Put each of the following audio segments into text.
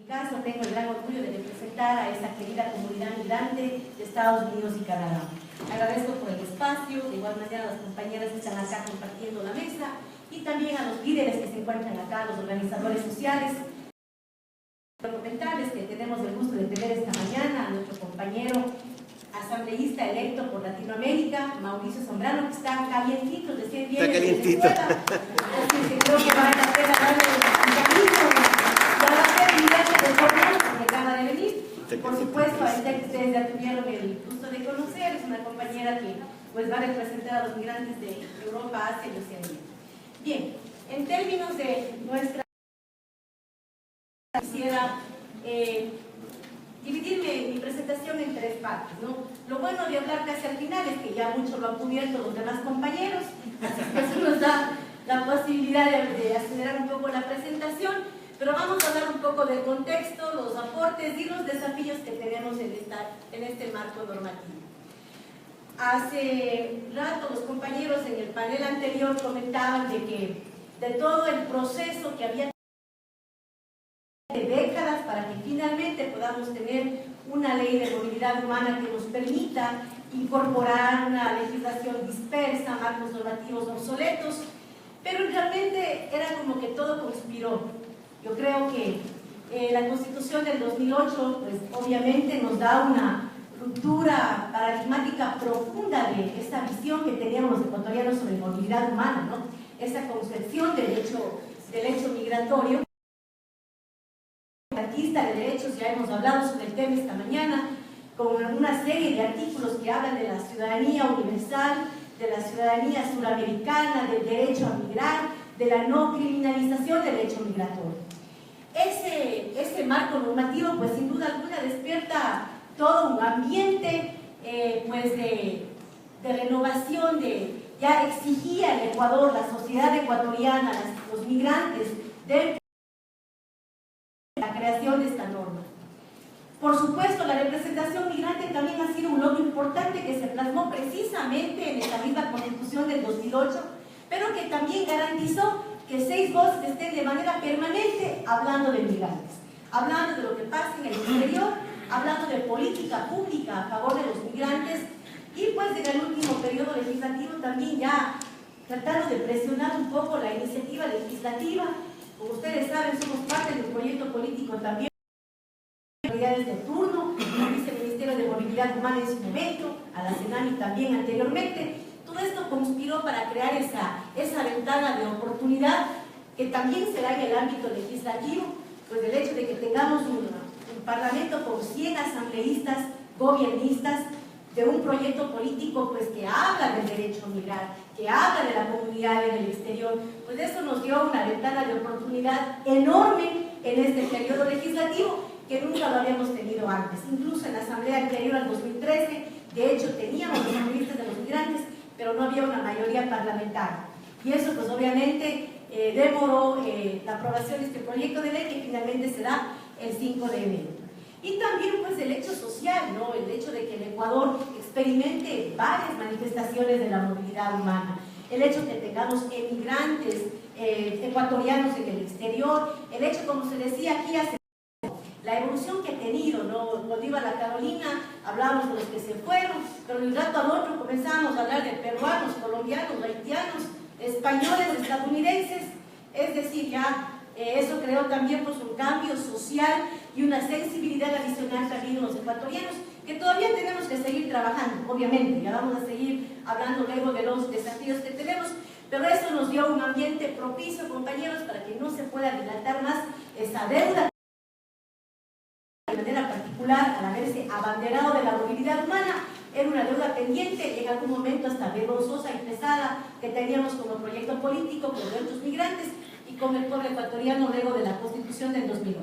caso tengo el gran orgullo de representar a esa querida comunidad migrante de Estados Unidos y Canadá. Agradezco por el espacio, de igual manera a las compañeras que están acá compartiendo la mesa y también a los líderes que se encuentran acá, los organizadores sociales. Comentarles que tenemos el gusto de tener esta mañana a nuestro compañero asambleísta electo por Latinoamérica, Mauricio Zambrano, que está calientito, recién viene de Venezuela. Así que creo que vale la pena darle un camino y a la fe de Cornell, porque acaba de venir. Por supuesto, a esta que ustedes ya tuvieron el gusto de conocer, es una compañera que pues, va a representar a los migrantes de Europa, Asia y Oceanía. Bien, en términos de nuestra... Quisiera dividirme mi presentación en tres partes, ¿no? Lo bueno de hablar casi al final es que ya mucho lo han cubierto los demás compañeros, así que eso nos da la posibilidad de acelerar un poco la presentación, pero vamos a hablar un poco del contexto, los aportes y los desafíos que tenemos en este marco normativo. Hace rato los compañeros en el panel anterior comentaban de todo el proceso que había de décadas para que finalmente podamos tener una ley de movilidad humana que nos permita incorporar una legislación dispersa, marcos normativos obsoletos, pero realmente era como que todo conspiró. Yo creo que la Constitución del 2008, pues obviamente nos da una ruptura paradigmática profunda de esta visión que teníamos los ecuatorianos sobre movilidad humana, ¿no? Esa concepción del hecho migratorio. De derechos, ya hemos hablado sobre el tema esta mañana, con una serie de artículos que hablan de la ciudadanía universal, de la ciudadanía suramericana, del derecho a migrar, de la no criminalización del hecho migratorio. Ese marco normativo, pues sin duda alguna, despierta todo un ambiente pues de renovación, ya exigía el Ecuador, la sociedad ecuatoriana, los migrantes, de la creación de esta norma. Por supuesto, la representación migrante también ha sido un logro importante que se plasmó precisamente en esta misma Constitución del 2008, pero que también garantizó que 6 voces estén de manera permanente hablando de migrantes, hablando de lo que pasa en el exterior, hablando de política pública a favor de los migrantes y pues en el último periodo legislativo también ya tratando de presionar un poco la iniciativa legislativa. Como ustedes saben, somos parte del proyecto político también de autoridades de turno, al Viceministerio de Movilidad Humana en su momento, a la CENAMI también anteriormente. Todo esto conspiró para crear esa ventana de oportunidad que también será en el ámbito legislativo, pues el hecho de que tengamos un parlamento con 100 asambleístas, gobiernistas, de un proyecto político pues que habla del derecho a migrar, que habla de la comunidad en el exterior, pues eso nos dio una ventana de oportunidad enorme en este periodo legislativo que nunca lo habíamos tenido antes. Incluso en la asamblea anterior al 2013, de hecho teníamos los asambleístas de los migrantes, pero no había una mayoría parlamentaria. Y eso pues obviamente demoró la aprobación de este proyecto de ley que finalmente se da el 5 de enero. Y también pues el hecho social, ¿no? El hecho de que el Ecuador experimente varias manifestaciones de la movilidad humana, el hecho de que tengamos emigrantes ecuatorianos en el exterior, el hecho, como se decía aquí hace la evolución que ha tenido, ¿no? Cuando iba a la Carolina hablábamos de los que se fueron, pero de un rato al otro comenzábamos a hablar de peruanos, colombianos, haitianos, españoles, estadounidenses, es decir, ya eso creó también pues, un cambio social y una sensibilidad adicional también en los ecuatorianos, que todavía tenemos que seguir trabajando, obviamente, ya vamos a seguir hablando luego de los desafíos que tenemos, pero eso nos dio un ambiente propicio, compañeros, para que no se pueda dilatar más esa deuda. De manera particular, al haberse abanderado de la movilidad humana, era una deuda pendiente y en algún momento hasta vergonzosa y pesada que teníamos como proyecto político con nuestros migrantes y con el pueblo ecuatoriano luego de la Constitución del 2008.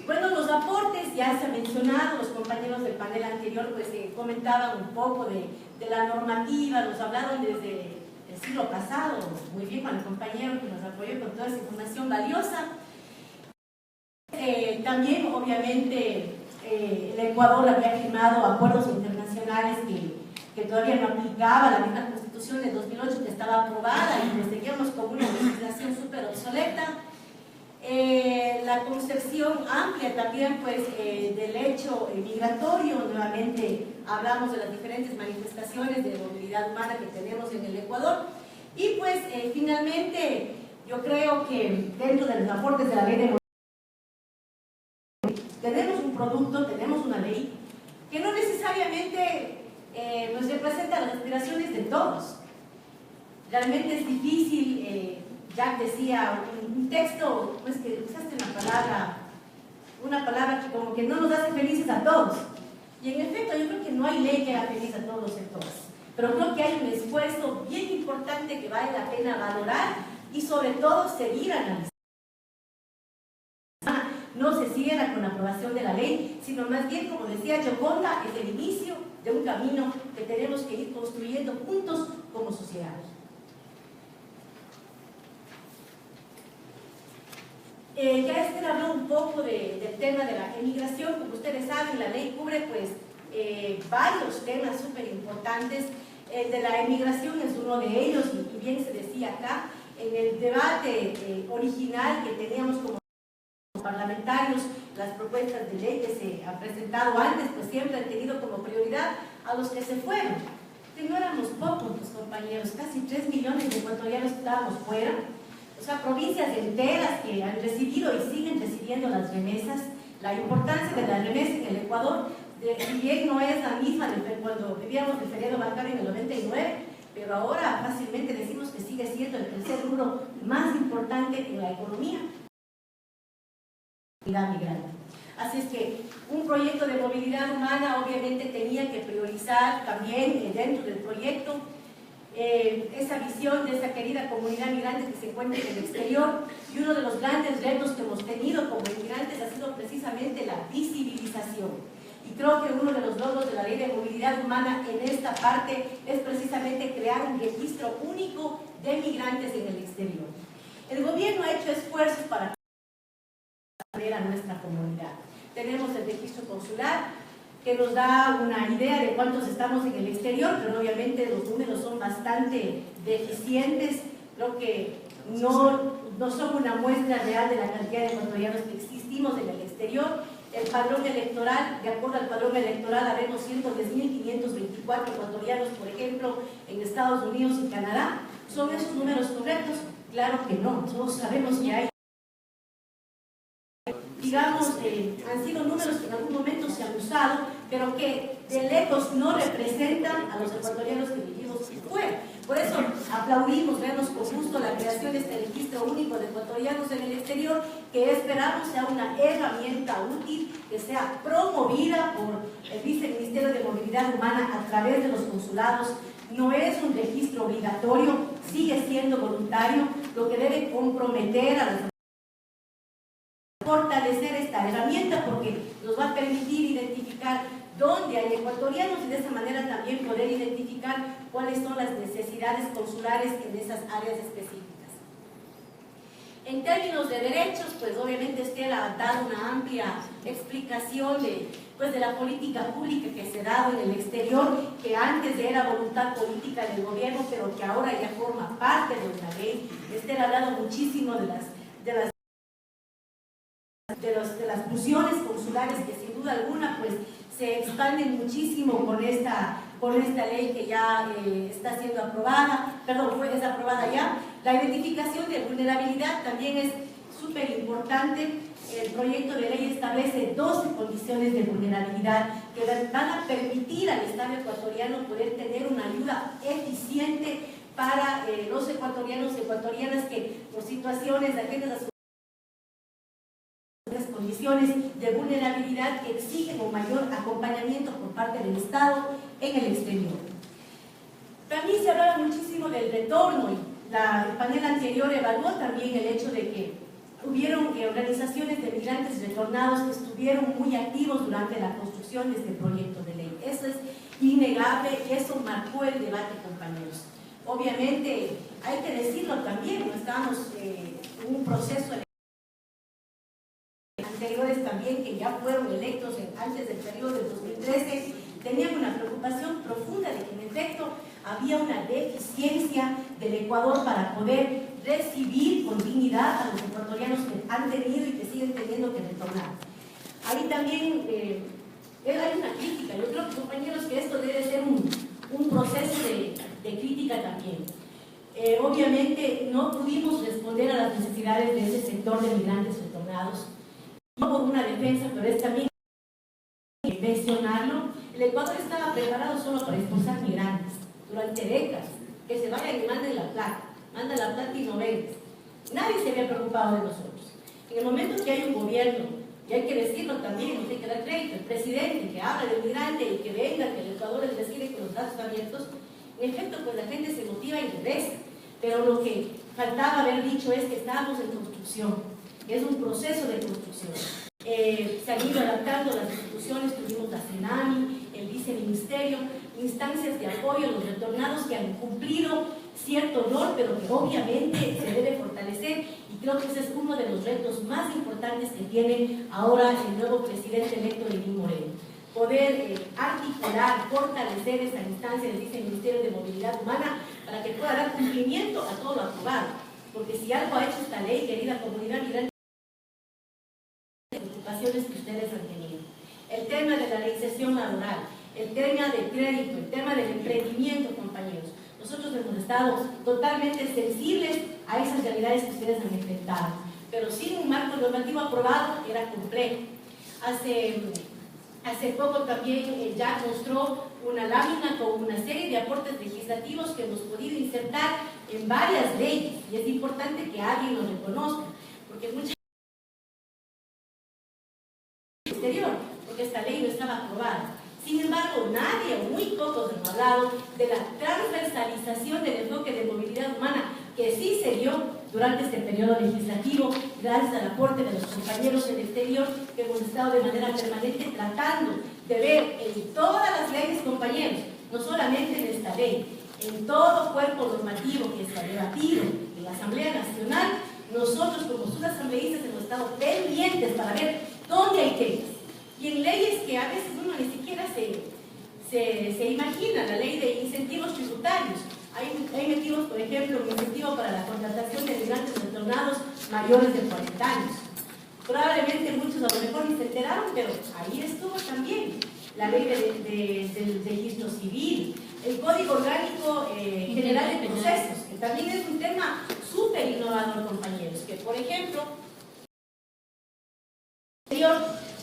Bueno, los aportes ya se han mencionado, los compañeros del panel anterior pues comentaban un poco de la normativa, nos hablaron desde el siglo pasado, muy bien con el compañero que nos apoyó con toda esa información valiosa. También obviamente el Ecuador había firmado acuerdos internacionales que todavía no aplicaba, la misma Constitución de 2008 que estaba aprobada y que seguíamos con una legislación súper obsoleta. La concepción amplia también pues, del hecho migratorio. Nuevamente hablamos de las diferentes manifestaciones de movilidad humana que tenemos en el Ecuador. Y pues finalmente yo creo que dentro de los aportes de la ley de movilidad tenemos un producto, tenemos una ley que no necesariamente pues representa las aspiraciones de todos. Realmente es difícil. Jack decía, un texto, pues que usaste una palabra que como que no nos hace felices a todos. Y en efecto, yo creo que no hay ley que haga feliz a todos los sectores. Pero creo que hay un esfuerzo bien importante que vale la pena valorar y sobre todo seguir analizando. No se cierra con la aprobación de la ley, sino más bien, como decía Gioconda, es el inicio de un camino que tenemos que ir construyendo juntos como sociedad. Ya Esther habló un poco del tema de la emigración. Como ustedes saben, la ley cubre pues, varios temas súper importantes. El de la emigración es uno de ellos, y bien se decía acá, en el debate original que teníamos como parlamentarios, las propuestas de ley que se han presentado antes, pues siempre han tenido como prioridad a los que se fueron. Que no éramos pocos los compañeros, casi 3 millones de ecuatorianos estábamos fuera. O sea, provincias enteras que han recibido y siguen recibiendo las remesas. La importancia de la remesa en el Ecuador, si bien no es la misma de cuando vivíamos el feriado bancario en el 99, pero ahora fácilmente decimos que sigue siendo el tercer rubro más importante en la economía migrante. Así es que un proyecto de movilidad humana obviamente tenía que priorizar también dentro del proyecto esa visión de esa querida comunidad migrante que se encuentra en el exterior. Y uno de los grandes retos que hemos tenido como inmigrantes ha sido precisamente la visibilización. Y creo que uno de los logros de la ley de movilidad humana en esta parte es precisamente crear un registro único de migrantes en el exterior. El gobierno ha hecho esfuerzos para a nuestra comunidad. Tenemos el registro consular que nos da una idea de cuántos estamos en el exterior, pero obviamente los números son bastante deficientes. Creo que no son una muestra real de la cantidad de ecuatorianos que existimos en el exterior. El padrón electoral, de acuerdo al padrón electoral, habemos 110.524 ecuatorianos, por ejemplo, en Estados Unidos y Canadá. ¿Son esos números correctos? Claro que no. Todos sabemos que hay, digamos, han sido números que en algún momento se han usado, pero que de lejos no representan a los ecuatorianos que vivimos fuera. Por eso aplaudimos, vemos con gusto la creación de este registro único de ecuatorianos en el exterior, que esperamos sea una herramienta útil, que sea promovida por el Viceministerio de Movilidad Humana a través de los consulados. No es un registro obligatorio, sigue siendo voluntario, lo que debe comprometer a las fortalecer esta herramienta, porque nos va a permitir identificar dónde hay ecuatorianos y de esa manera también poder identificar cuáles son las necesidades consulares en esas áreas específicas. En términos de derechos, pues obviamente Esther ha dado una amplia explicación de la política pública que se ha dado en el exterior, que antes era voluntad política del gobierno, pero que ahora ya forma parte de una ley. Esther ha hablado muchísimo de las funciones consulares, que sin duda alguna pues se expanden muchísimo con esta ley que ya está siendo aprobada, es aprobada ya. La identificación de vulnerabilidad también es súper importante. El proyecto de ley establece 12 condiciones de vulnerabilidad que van a permitir al Estado ecuatoriano poder tener una ayuda eficiente para los ecuatorianos y ecuatorianas que por situaciones ajenas a las condiciones de vulnerabilidad que exigen un mayor acompañamiento por parte del Estado en el exterior. También se hablaba muchísimo del retorno y el panel anterior evaluó también el hecho de que hubieron organizaciones de migrantes retornados que estuvieron muy activos durante la construcción de este proyecto de ley. Eso es innegable y eso marcó el debate, compañeros. Obviamente, hay que decirlo también, no estamos en un proceso anteriores también que ya fueron electos antes del periodo del 2013, tenían una preocupación profunda de que en efecto había una deficiencia del Ecuador para poder recibir con dignidad a los ecuatorianos que han tenido y que siguen teniendo que retornar. Ahí también hay una crítica. Yo creo, compañeros, que esto debe ser un proceso de crítica también. Obviamente no pudimos responder a las necesidades de ese sector de migrantes retornados, no por una defensa, pero es también mencionarlo. El Ecuador estaba preparado solo para expulsar migrantes durante décadas, que se vayan y manden la plata, manda la plata y no vengas. Nadie se había preocupado de nosotros. En el momento que hay un gobierno, y hay que decirlo también, no hay que dar crédito, el presidente que habla del migrante y que venga, que el Ecuador les recibe con los brazos abiertos, en efecto, pues la gente se motiva y regresa. Pero lo que faltaba haber dicho es que estábamos en construcción, que es un proceso de construcción. Se han ido adaptando las instituciones, tuvimos la CENAMI, el viceministerio, instancias de apoyo a los retornados que han cumplido cierto rol, pero que obviamente se debe fortalecer, y creo que ese es uno de los retos más importantes que tiene ahora el nuevo presidente electo, Lenín Moreno. Poder articular, fortalecer esta instancia del Viceministerio de Movilidad Humana para que pueda dar cumplimiento a todo lo aprobado, porque si algo ha hecho esta ley, querida comunidad migrante, las preocupaciones que ustedes han tenido. El tema de la reinserción laboral, el tema del crédito, el tema del emprendimiento, compañeros. Nosotros hemos estado totalmente sensibles a esas realidades que ustedes han enfrentado, pero sin un marco normativo aprobado era complejo. Hace poco también ya mostró una lámina con una serie de aportes legislativos que hemos podido insertar en varias leyes, y es importante que alguien lo reconozca, porque muchas exterior, porque esta ley no estaba aprobada. Sin embargo, nadie o muy pocos han hablado de la transversalización del enfoque de movilidad humana que sí se dio durante este periodo legislativo, gracias al aporte de los compañeros del exterior, que hemos estado de manera permanente tratando de ver en todas las leyes, compañeros, no solamente en esta ley, en todo cuerpo normativo que se ha debatido en la Asamblea Nacional. Nosotros como subasambleístas hemos estado pendientes para ver dónde hay temas. Y en leyes que a veces uno ni siquiera se imagina, la ley de incentivos tributarios. Hay metimos, por ejemplo, un incentivo para la contratación de migrantes retornados mayores de 40 años. Probablemente muchos a lo mejor ni se enteraron, pero ahí estuvo también la ley del registro civil, el Código Orgánico General de Procesos, que también es un tema súper innovador, compañeros, que por ejemplo,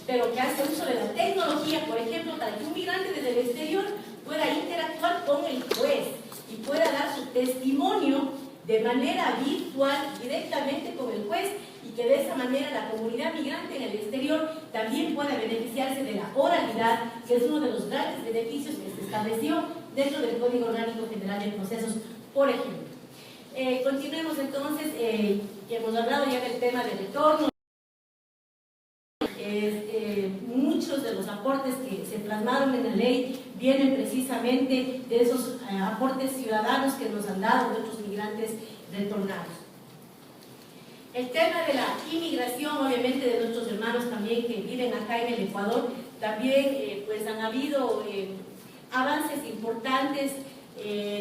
pero que hace uso de la tecnología, por ejemplo, para que un migrante desde el exterior pueda interactuar con el juez y pueda dar su testimonio de manera virtual directamente con el juez, y que de esa manera la comunidad migrante en el exterior también pueda beneficiarse de la oralidad, que es uno de los grandes beneficios que se estableció dentro del Código Orgánico General de Procesos, por ejemplo. Continuemos entonces, hemos hablado ya del tema del retorno. Muchos de los aportes que se plasmaron en la ley vienen precisamente de esos aportes ciudadanos que nos han dado nuestros migrantes retornados. El tema de la inmigración, obviamente, de nuestros hermanos también que viven acá en el Ecuador, también pues han habido avances importantes,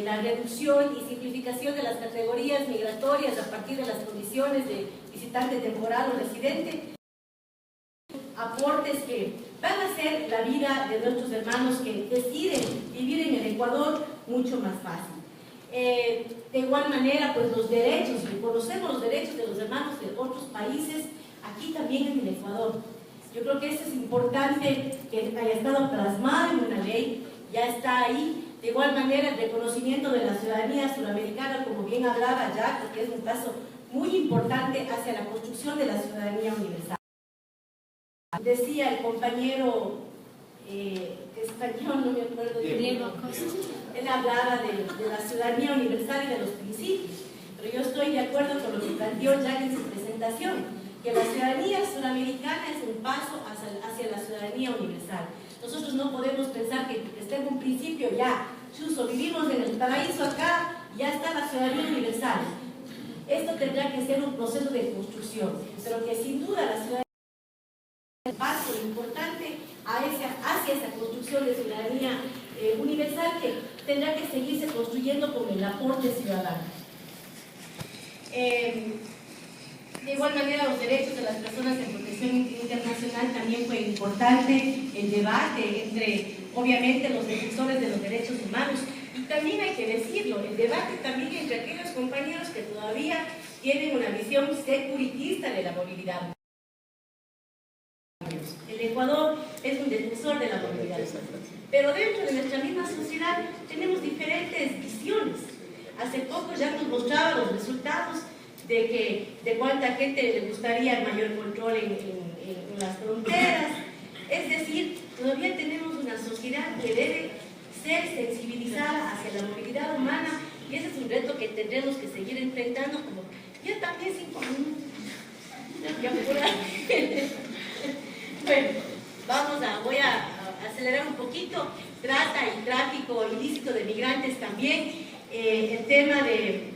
la reducción y simplificación de las categorías migratorias a partir de las condiciones de visitante temporal o residente. Aportes que van a hacer la vida de nuestros hermanos que deciden vivir en el Ecuador mucho más fácil. De igual manera, pues los derechos, reconocemos los derechos de los hermanos de otros países aquí también en el Ecuador. Yo creo que eso es importante, que haya estado plasmado en una ley, ya está ahí. De igual manera, el reconocimiento de la ciudadanía suramericana, como bien hablaba ya, porque es un paso muy importante hacia la construcción de la ciudadanía universal. Decía el compañero español, no me acuerdo de Diego, él hablaba de la ciudadanía universal y de los principios, pero yo estoy de acuerdo con lo que planteó Jack en su presentación, que la ciudadanía suramericana es un paso hacia la ciudadanía universal. Nosotros no podemos pensar que esté en un principio ya, chuso, vivimos en el paraíso acá, ya está la ciudadanía universal. Esto tendrá que ser un proceso de construcción, pero que sin duda la ciudadanía es un paso importante hacia esa construcción de ciudadanía universal, que tendrá que seguirse construyendo con el aporte ciudadano. De igual manera, los derechos de las personas en protección internacional también fue importante el debate entre, obviamente, los defensores de los derechos humanos. Y también hay que decirlo, el debate también entre aquellos compañeros que todavía tienen una visión securitista de la movilidad. El Ecuador es un defensor de la movilidad, pero dentro de nuestra misma sociedad tenemos diferentes visiones. Hace poco ya nos mostraba los resultados de cuánta gente le gustaría mayor control en las fronteras. Es decir, todavía tenemos una sociedad que debe ser sensibilizada hacia la movilidad humana, y ese es un reto que tendremos que seguir enfrentando. Como ya también 5 minutos. Bueno, voy a acelerar un poquito. Trata y tráfico ilícito de migrantes también. El tema de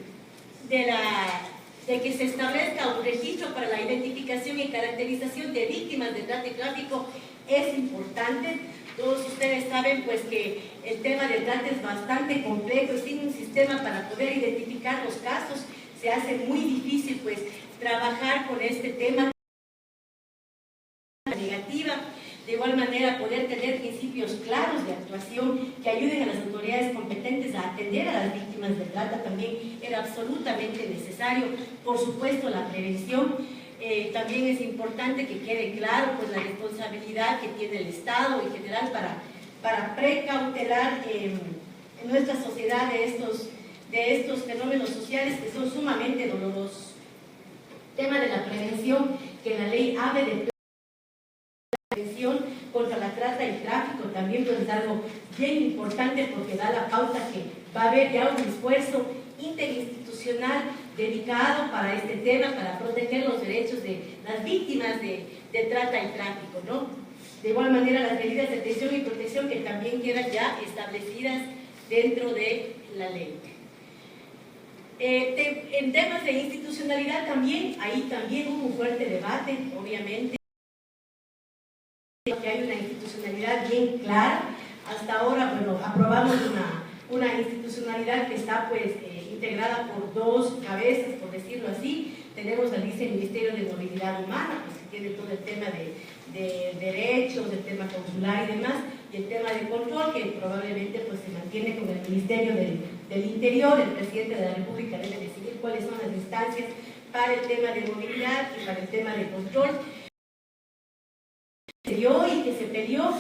que se establezca un registro para la identificación y caracterización de víctimas de trata y tráfico es importante. Todos ustedes saben pues que el tema del trata es bastante complejo, sin un sistema para poder identificar los casos se hace muy difícil pues trabajar con este tema negativa. De igual manera, poder tener principios claros de actuación que ayuden a las autoridades competentes a atender a las víctimas de trata también era absolutamente necesario. Por supuesto, la prevención. También es importante que quede claro pues, la responsabilidad que tiene el Estado en general para precautelar en nuestra sociedad de estos fenómenos sociales que son sumamente dolorosos. Tema de la prevención, que la ley hable de prevención contra la trata y tráfico también pues, es algo bien importante porque da la pauta que va a haber ya un esfuerzo interinstitucional dedicado para este tema, para proteger los derechos de las víctimas de trata y tráfico, ¿no? De igual manera, las medidas de atención y protección que también quedan ya establecidas dentro de la ley. En temas de institucionalidad también, ahí también hubo un fuerte debate, obviamente, que hay una institucionalidad bien clara. Hasta ahora, bueno, aprobamos una institucionalidad que está pues integrada por 2 cabezas, por decirlo así. Tenemos al Viceministerio de Movilidad Humana, pues, que tiene todo el tema de derechos, el tema consular y demás, y el tema de control, que probablemente pues, se mantiene con el Ministerio del Interior. El presidente de la República debe decidir cuáles son las instancias para el tema de movilidad y para el tema de control. Y que se peleó,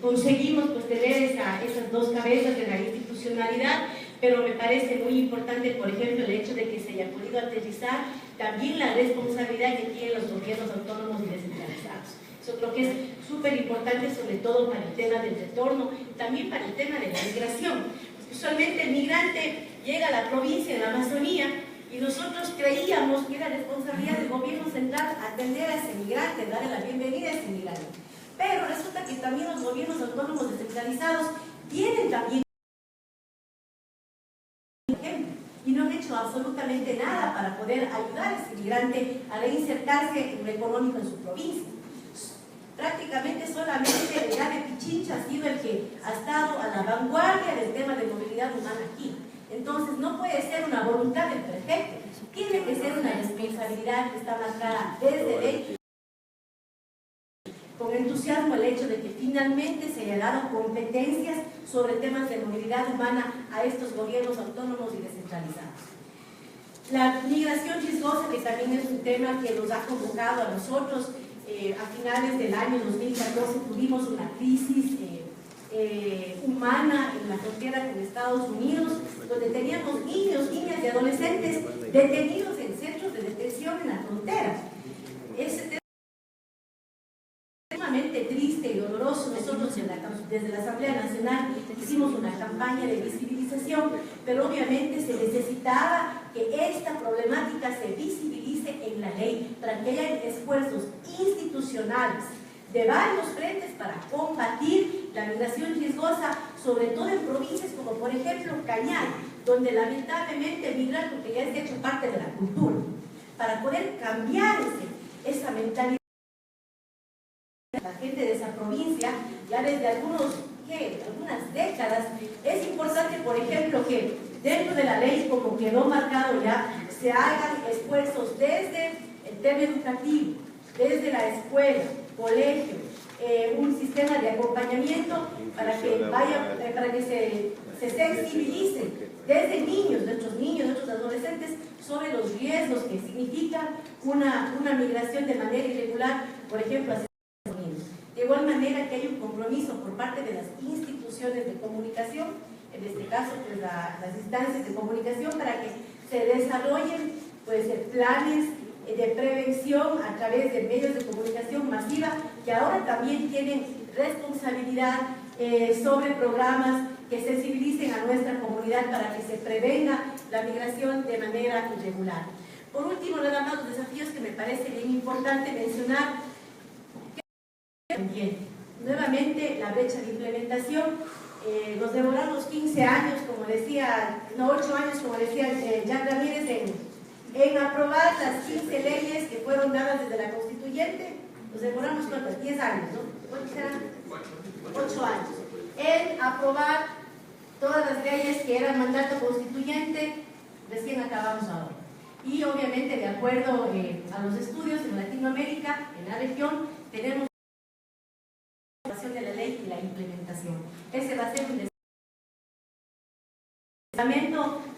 conseguimos pues, tener esas 2 cabezas de la institucionalidad, pero me parece muy importante, por ejemplo, el hecho de que se haya podido aterrizar también la responsabilidad que tienen los gobiernos autónomos y descentralizados. Eso creo que es súper importante, sobre todo para el tema del retorno y también para el tema de la migración. Pues, usualmente el migrante llega a la provincia, en la Amazonía, y nosotros creíamos que era responsabilidad del gobierno central atender a ese migrante, darle la bienvenida a ese migrante. Pero resulta que también los gobiernos autónomos descentralizados tienen también y no han hecho absolutamente nada para poder ayudar a ese migrante a reinsertarse en lo económico en su provincia. Prácticamente solamente el de Pichincha ha sido el que ha estado a la vanguardia del tema de movilidad humana aquí. Entonces no puede ser una voluntad del prefecto, tiene que ser una responsabilidad que está marcada desde ley. Con entusiasmo el hecho de que finalmente se haya dado competencias sobre temas de movilidad humana a estos gobiernos autónomos y descentralizados. La migración riesgosa, que también es un tema que nos ha convocado a nosotros. A finales del año 2014 tuvimos una crisis humana en la frontera con Estados Unidos, donde teníamos niños, niñas y adolescentes detenidos en centros de detención en la frontera. Ese tema es sumamente triste y doloroso. Nosotros desde la Asamblea Nacional hicimos una campaña de visibilización, pero obviamente se necesitaba que esta problemática se visibilice en la ley para que haya esfuerzos institucionales de varios frentes para combatir la migración riesgosa, sobre todo en provincias como por ejemplo Cañar, donde lamentablemente migrar porque ya es de hecho parte de la cultura. Para poder cambiar esa mentalidad de la gente de esa provincia, ya desde algunas décadas, es importante por ejemplo que dentro de la ley, como quedó marcado ya, se hagan esfuerzos desde el tema educativo, desde la escuela, colegio, un sistema de acompañamiento para que se sensibilicen desde niños, nuestros adolescentes, sobre los riesgos que significa una migración de manera irregular, por ejemplo, hacia Estados Unidos. De igual manera que hay un compromiso por parte de las instituciones de comunicación, en este caso pues las instancias de comunicación, para que se desarrollen pues planes de prevención a través de medios de comunicación masiva, que ahora también tienen responsabilidad sobre programas que sensibilicen a nuestra comunidad para que se prevenga la migración de manera irregular. Por último, nada más los desafíos que me parece bien importante mencionar. Nuevamente, la brecha de implementación. Nos demoramos 15 años, como decía, no 8 años, como decía Jan Ramírez, en aprobar las 15 leyes que fueron dadas desde la constituyente. Nos demoramos, ¿cuántos? 10 años, ¿no? ¿Cuántos eran? 8 años. En aprobar todas las leyes que eran mandato constituyente, recién acabamos ahora. Y obviamente, de acuerdo a los estudios en Latinoamérica, en la región, tenemos la aprobación de la ley y la implementación. Ese va a ser un desarrollo.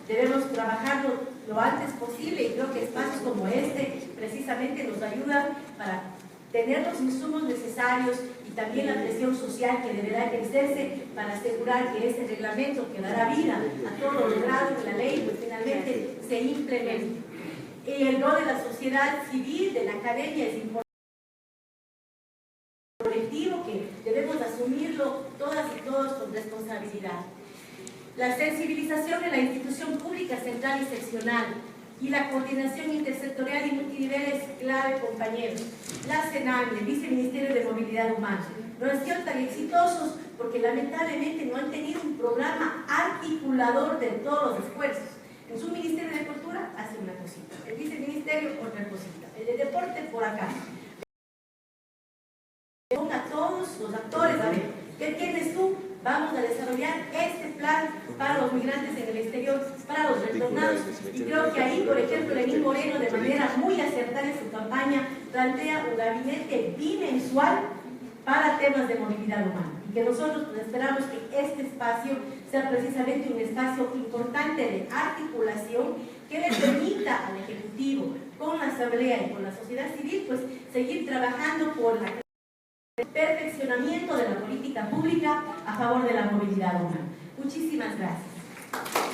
Debemos trabajarlo lo antes posible, y creo que espacios como este precisamente nos ayudan para tener los insumos necesarios y también la presión social que deberá ejercerse para asegurar que ese reglamento que dará vida a todo lo logrado en la ley pues finalmente se implemente. Y el rol de la sociedad civil, de la academia, es importante, colectivo, que debemos asumirlo todas y todos con responsabilidad. La sensibilización en la institución pública central y seccional y la coordinación intersectorial y multinivel es clave, compañeros. La CENAMI, el Viceministerio de Movilidad Humana, no han sido tan exitosos porque lamentablemente no han tenido un programa articulador de todos los esfuerzos. En su Ministerio de Cultura hace una cosita, el Viceministerio otra cosita, el de Deporte por acá. Ponga a todos los actores, a ver, ¿qué tienes tú? Vamos a desarrollar este plan para los migrantes en el exterior, para los retornados. Y creo que ahí, por ejemplo, Lenín Moreno, de manera muy acertada en su campaña, plantea un gabinete bimensual para temas de movilidad humana. Y que nosotros esperamos que este espacio sea precisamente un espacio importante de articulación que le permita al Ejecutivo, con la Asamblea y con la sociedad civil, pues seguir trabajando por el perfeccionamiento de la política pública a favor de la movilidad humana. Muchísimas gracias.